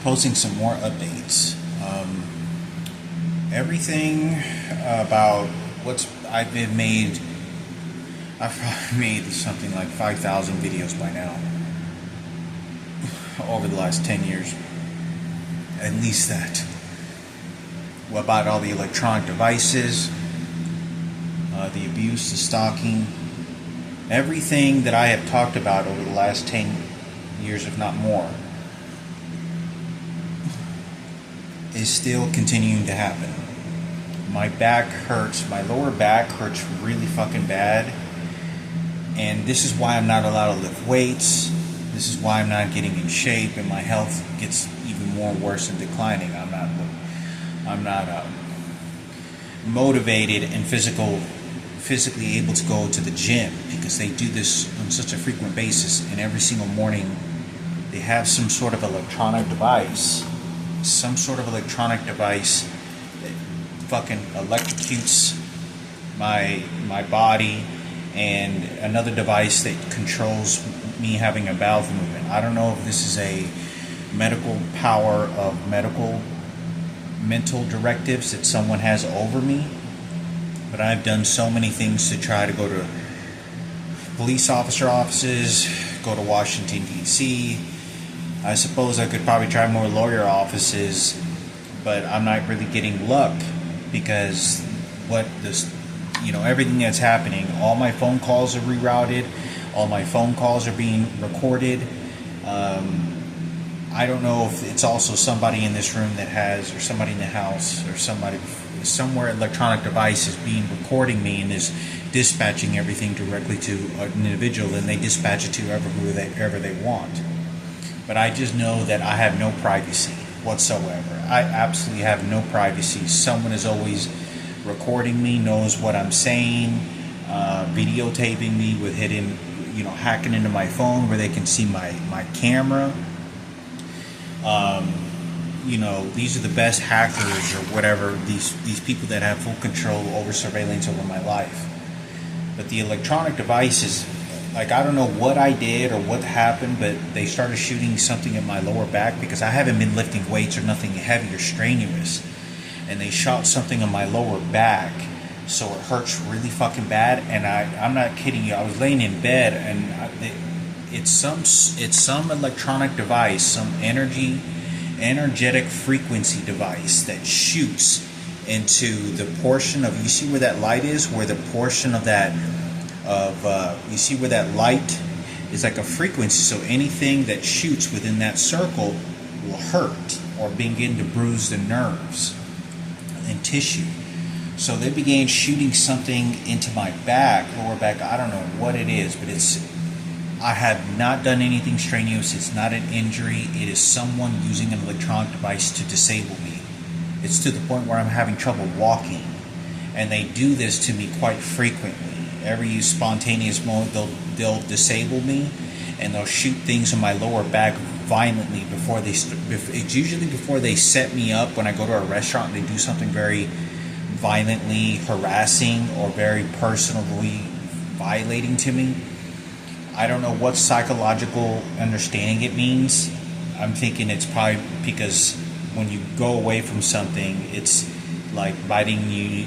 posting some more updates. Everything about I've made. I've probably made something like 5,000 videos by now over the last 10 years. At least that. About all the electronic devices, the abuse, the stalking, everything that I have talked about over the last 10 years, if not more, is still continuing to happen. My back hurts, my lower back hurts really fucking bad, and this is why I'm not allowed to lift weights. This is why I'm not getting in shape, and my health gets even more worse and declining. I'm not motivated and physically able to go to the gym because they do this on such a frequent basis, and every single morning they have some sort of electronic device that fucking electrocutes my body, and another device that controls me having a bowel movement. I don't know if this is a medical power of mental directives that someone has over me, but I've done so many things to try to go to police officer offices, go to Washington, D.C. I suppose I could probably try more lawyer offices, but I'm not really getting luck because everything that's happening, all my phone calls are rerouted, all my phone calls are being recorded. I don't know if it's also somebody in this room that has, or somebody in the house, or somewhere electronic device is being recording me and is dispatching everything directly to an individual, and they dispatch it to whoever they want. But I just know that I have no privacy whatsoever. I absolutely have no privacy. Someone is always recording me, knows what I'm saying, videotaping me with hacking into my phone where they can see my camera. These are the best hackers or whatever, these people that have full control over surveillance over my life. But the electronic devices, I don't know what I did or what happened, but they started shooting something in my lower back because I haven't been lifting weights or nothing heavy or strenuous. And they shot something on my lower back, so it hurts really fucking bad. And I'm not kidding you. I was laying in bed, and it's some electronic device, some energetic frequency device that shoots into the portion of, you see where that light is, where the portion of that you see where that light is like a frequency. So anything that shoots within that circle will hurt or begin to bruise the nerves and tissue. So they began shooting something into my lower back. I don't know what it is, but I have not done anything strenuous. It's not an injury. It is someone using an electronic device to disable me. It's to the point where I'm having trouble walking, and they do this to me quite frequently. Every spontaneous moment, they'll disable me, and they'll shoot things in my lower back violently it's usually before they set me up. When I go to a restaurant, they do something very violently harassing or very personally violating to me. I don't know what psychological understanding it means. I'm thinking it's probably because when you go away from something, it's like biting you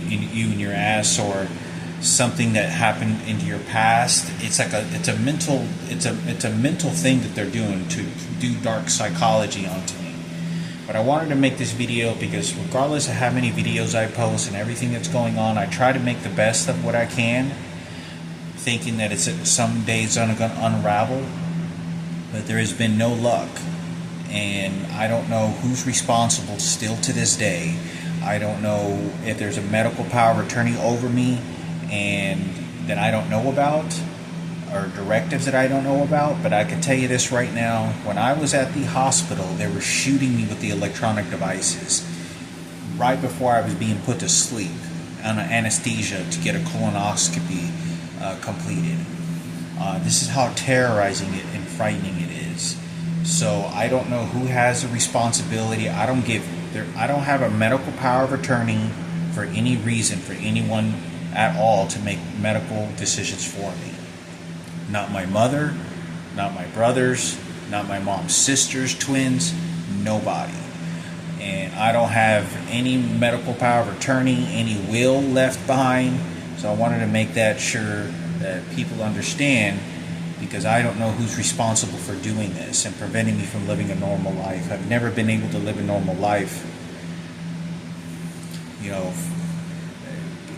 in your ass, or something that happened into your past. It's a mental thing that they're doing to do dark psychology onto me. But I wanted to make this video because regardless of how many videos I post and everything that's going on, I try to make the best of what I can, thinking that someday it's going to unravel. But there has been no luck, and I don't know who's responsible still to this day. I don't know if there's a medical power of attorney over me and that I don't know about, or directives that I don't know about. But I can tell you this right now: when I was at the hospital, they were shooting me with the electronic devices right before I was being put to sleep on anesthesia to get a colonoscopy completed. This is how terrorizing it and frightening it is. So I don't know who has the responsibility. I don't have a medical power of attorney for any reason for anyone at all to make medical decisions for me. Not my mother, not my brothers, not my mom's sisters, twins, nobody. And I don't have any medical power of attorney, any will left behind. So I wanted to make that sure that people understand, because I don't know who's responsible for doing this and preventing me from living a normal life. I've never been able to live a normal life. You know,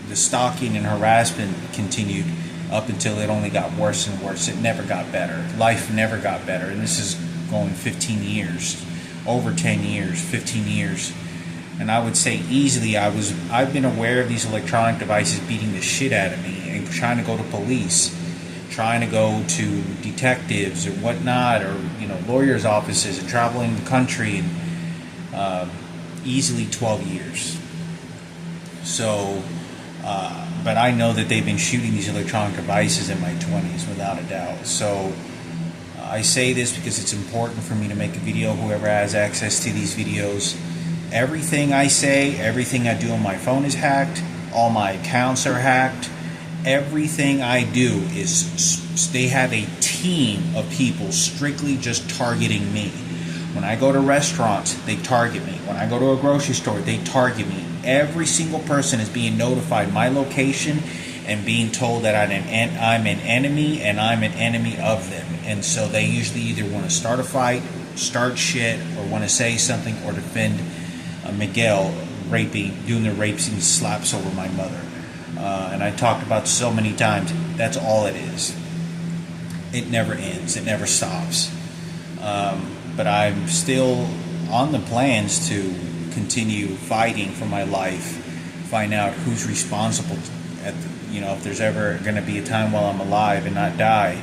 the stalking and harassment continued up until it only got worse and worse. It never got better. Life never got better. And this is going 15 years. Over 10 years, 15 years. And I would say easily I've been aware of these electronic devices beating the shit out of me, and trying to go to police, trying to go to detectives or whatnot, or lawyers' offices, and traveling the country, and easily 12 years. So, but I know that they've been shooting these electronic devices in my 20s without a doubt. So I say this because it's important for me to make a video. Whoever has access to these videos, everything I say, everything I do on my phone is hacked. All my accounts are hacked. Everything I do is, they have a team of people strictly just targeting me. When I go to restaurants, they target me. When I go to a grocery store, they target me. Every single person is being notified my location and being told that I'm an enemy, and I'm an enemy of them. And so they usually either want to start a fight, start shit, or want to say something, or defend Miguel doing the rapes and slaps over my mother. And I talked about so many times, that's all it is. It never ends. It never stops. But I'm still on the plans to continue fighting for my life, find out who's responsible if there's ever going to be a time while I'm alive and not die,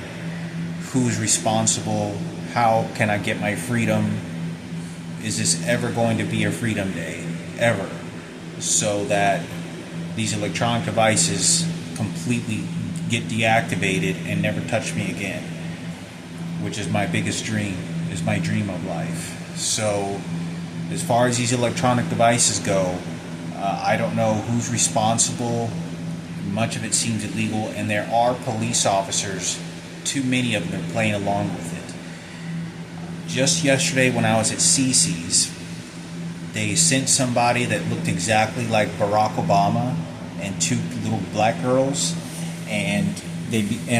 who's responsible, how can I get my freedom, is this ever going to be a freedom day, ever, so that these electronic devices completely get deactivated and never touch me again, which is my biggest dream, is my dream of life. So as far as these electronic devices go, I don't know who's responsible. Much of it seems illegal, and there are police officers, too many of them, playing along with it. Just yesterday when I was at CC's, they sent somebody that looked exactly like Barack Obama and two little black girls, and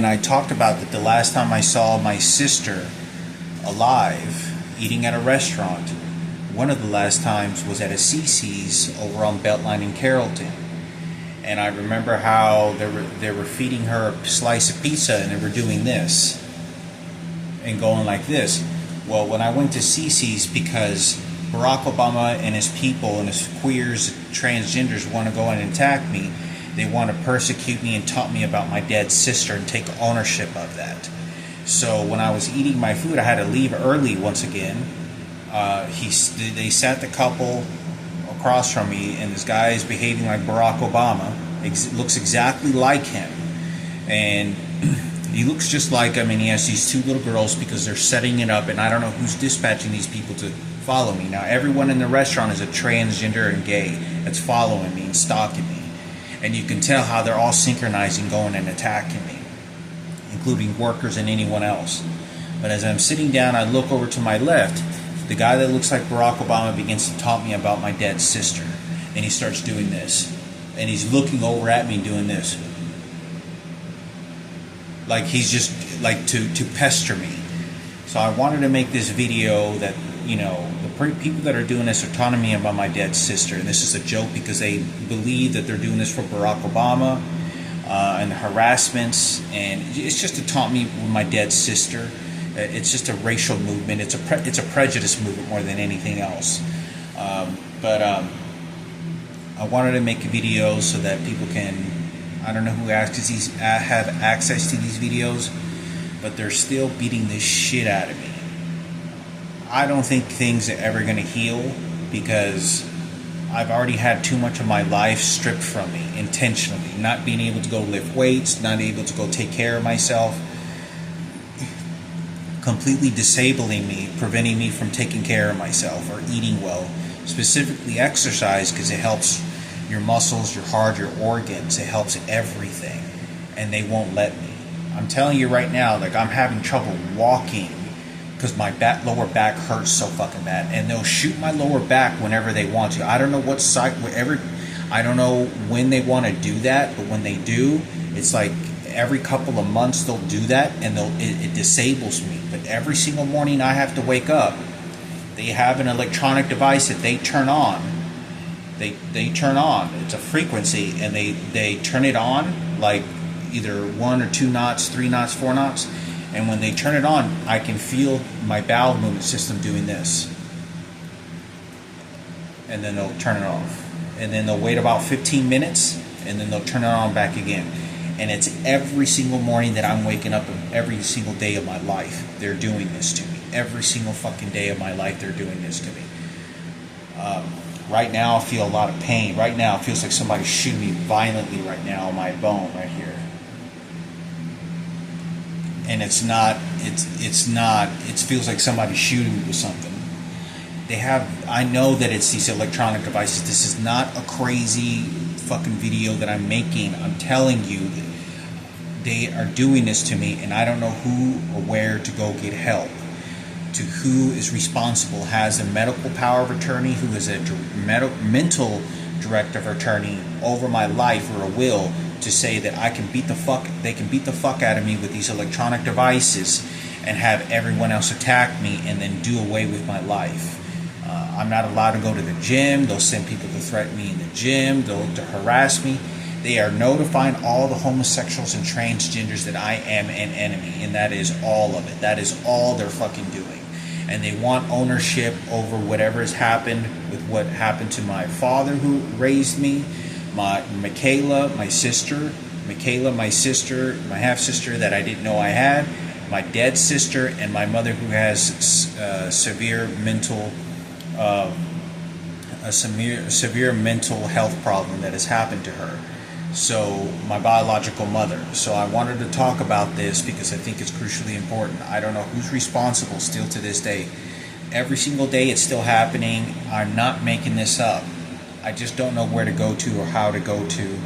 I talked about that the last time I saw my sister alive eating at a restaurant, one of the last times was at a CC's over on Beltline in Carrollton. And I remember how they were feeding her a slice of pizza, and they were doing this and going like this. Well, when I went to CC's, because Barack Obama and his people and his queers, transgenders want to go in and attack me, they want to persecute me and taunt me about my dead sister and take ownership of that. So when I was eating my food, I had to leave early once again. They sat the couple across from me, and this guy is behaving like Barack Obama. Looks exactly like him, and he looks just like him. And he has these two little girls, because they're setting it up, and I don't know who's dispatching these people to follow me. Now everyone in the restaurant is a transgender and gay that's following me and stalking me, and you can tell how they're all synchronizing, going and attacking me, including workers and anyone else. But as I'm sitting down, I look over to my left. The guy that looks like Barack Obama begins to taunt me about my dead sister. And he starts doing this. And he's looking over at me doing this. Like he's just like to pester me. So I wanted to make this video that, the people that are doing this are taunting me about my dead sister. And this is a joke, because they believe that they're doing this for Barack Obama and the harassments. And it's just to taunt me with my dead sister. It's just a racial movement. It's a prejudice movement more than anything else. But I wanted to make a video so that people can, I don't know who have access to these videos, but they're still beating the shit out of me. I don't think things are ever going to heal, because I've already had too much of my life stripped from me intentionally. Not being able to go lift weights, not able to go take care of myself, completely disabling me, preventing me from taking care of myself or eating well, specifically exercise, because it helps your muscles, your heart, your organs. It helps everything, and they won't let me. I'm telling you right now, like, I'm having trouble walking because my lower back hurts so fucking bad, and they'll shoot my lower back whenever they want to. I don't know what site, whatever. I don't know when they want to do that, but when they do, it's like every couple of months they'll do that, and it disables me. But every single morning I have to wake up. They have an electronic device that they turn on. They turn on. It's a frequency, and they turn it on like either 1 or 2 knots, 3 knots, 4 knots. And when they turn it on, I can feel my bowel movement system doing this. And then they'll turn it off. And then they'll wait about 15 minutes, and then they'll turn it on back again. And it's every single morning that I'm waking up, every single day of my life, they're doing this to me. Every single fucking day of my life, they're doing this to me. Right now, I feel a lot of pain. Right now, it feels like somebody's shooting me violently right now on my bone right here. And it feels like somebody's shooting me with something. I know that it's these electronic devices. This is not a crazy fucking video that I'm making. I'm telling you, they are doing this to me, and I don't know who or where to go get help. To who is responsible, has a medical power of attorney, who is a mental directive attorney over my life, or a will to say that they can beat the fuck out of me with these electronic devices and have everyone else attack me and then do away with my life. I'm not allowed to go to the gym. They'll send people to threaten me in the gym. To harass me. They are notifying all the homosexuals and transgenders that I am an enemy, and that is all of it. That is all they're fucking doing. And they want ownership over whatever has happened with what happened to my father who raised me, Michaela, my sister, my half-sister that I didn't know I had, my dead sister, and my mother who has severe mental health problem that has happened to her. So my biological mother. So I wanted to talk about this because I think it's crucially important. I don't know who's responsible still to this day. Every single day it's still happening. I'm not making this up. I just don't know where to go to or how to go to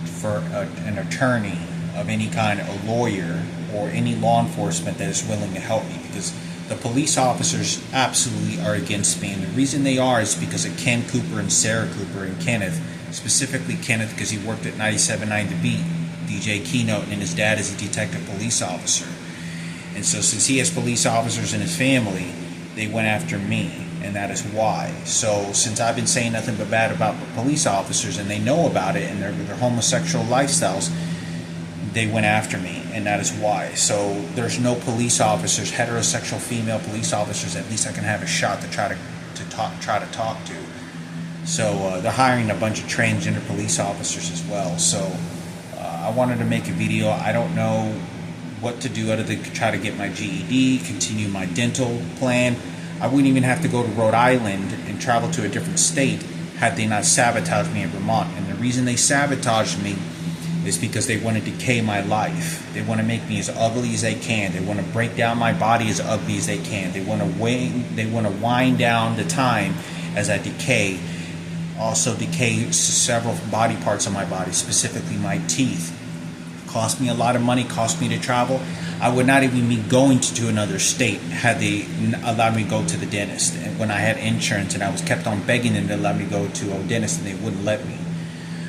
for an attorney of any kind, a lawyer or any law enforcement that is willing to help me, because the police officers absolutely are against me. And the reason they are is because of Ken Cooper and Sarah Cooper and Kenneth. Specifically Kenneth, because he worked at 97.9 The Beat, DJ Keynote, and his dad is a detective police officer. And so since he has police officers in his family, they went after me, and that is why. So since I've been saying nothing but bad about the police officers, and they know about it, and their homosexual lifestyles, they went after me, and that is why. So there's no police officers, heterosexual female police officers, at least I can have a shot to try to talk to. So they're hiring a bunch of transgender police officers as well. So I wanted to make a video. I don't know what to do other than try to get my GED, continue my dental plan. I wouldn't even have to go to Rhode Island and travel to a different state had they not sabotaged me in Vermont. And the reason they sabotaged me is because they want to decay my life. They want to make me as ugly as they can. They want to break down my body as ugly as they can. They want to wind down the time as I decay. Also decay several body parts of my body, specifically my teeth. Cost me a lot of money, cost me to travel. I would not even be going to another state had they allowed me to go to the dentist. And when I had insurance, and I was kept on begging them to let me go to a dentist, and they wouldn't let me.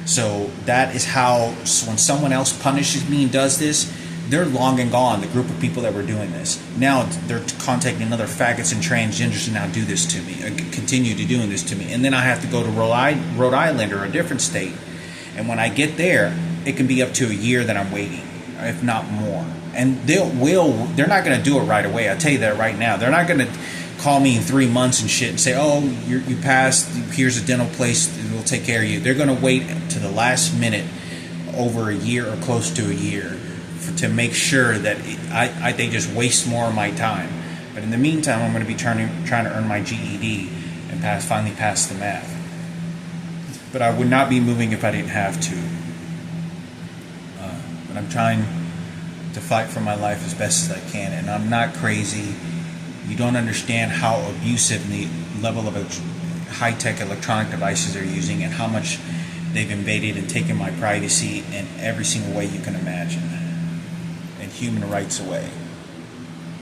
So that is how, when someone else punishes me and does this, they're long and gone, the group of people that were doing this. Now they're contacting other faggots and transgenders to now do this to me, continue to doing this to me. And then I have to go to Rhode Island or a different state. And when I get there, it can be up to a year that I'm waiting, if not more. And they're not going to do it right away. I'll tell you that right now. They're not going to call me in 3 months and shit and say, oh, you passed, here's a dental place, we'll take care of you. They're going to wait to the last minute, over a year or close to a year, to make sure that they just waste more of my time. But in the meantime, I'm going to be trying to earn my GED and finally pass the math. But I would not be moving if I didn't have to. But I'm trying to fight for my life as best as I can, and I'm not crazy. You don't understand how abusive the level of high-tech electronic devices they're using, and how much they've invaded and taken my privacy in every single way you can imagine, and human rights away.